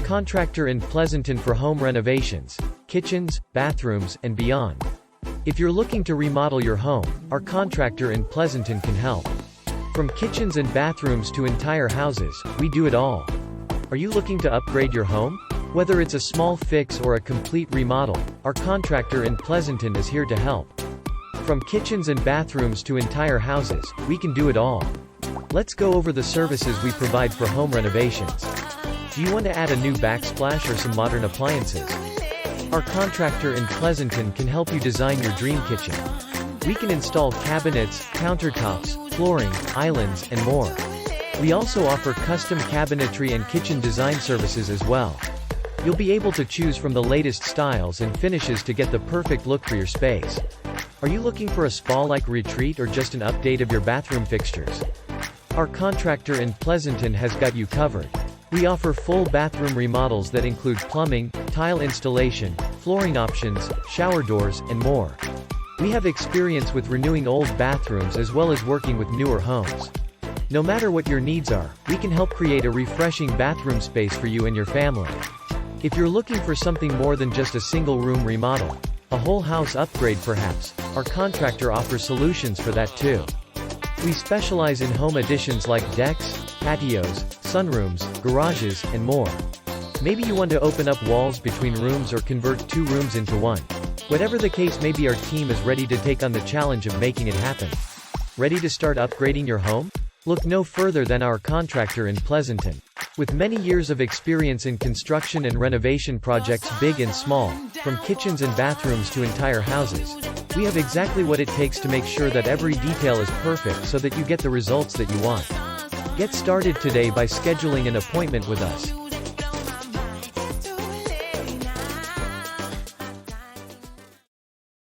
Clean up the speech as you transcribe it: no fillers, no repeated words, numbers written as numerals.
Contractor in Pleasanton for home renovations, kitchens, bathrooms, and beyond. If you're looking to remodel your home, our contractor in Pleasanton can help. From kitchens and bathrooms to entire houses, we do it all. Are you looking to upgrade your home? Whether it's a small fix or a complete remodel, our contractor in Pleasanton is here to help. From kitchens and bathrooms to entire houses, we can do it all. Let's go over the services we provide for home renovations. Do you want to add a new backsplash or some modern appliances? Our contractor in Pleasanton can help you design your dream kitchen. We can install cabinets, countertops, flooring, islands, and more. We also offer custom cabinetry and kitchen design services as well. You'll be able to choose from the latest styles and finishes to get the perfect look for your space. Are you looking for a spa-like retreat or just an update of your bathroom fixtures? Our contractor in Pleasanton has got you covered. We offer full bathroom remodels that include plumbing, tile installation, flooring options, shower doors, and more. We have experience with renewing old bathrooms as well as working with newer homes. No matter what your needs are, we can help create a refreshing bathroom space for you and your family. If you're looking for something more than just a single room remodel, a whole house upgrade perhaps, our contractor offers solutions for that too. We specialize in home additions like decks, patios, sunrooms, garages, and more. Maybe you want to open up walls between rooms or convert two rooms into one. Whatever the case may be, our team is ready to take on the challenge of making it happen. Ready to start upgrading your home? Look no further than our contractor in Pleasanton. With many years of experience in construction and renovation projects big and small, from kitchens and bathrooms to entire houses, we have exactly what it takes to make sure that every detail is perfect so that you get the results that you want. Get started today by scheduling an appointment with us.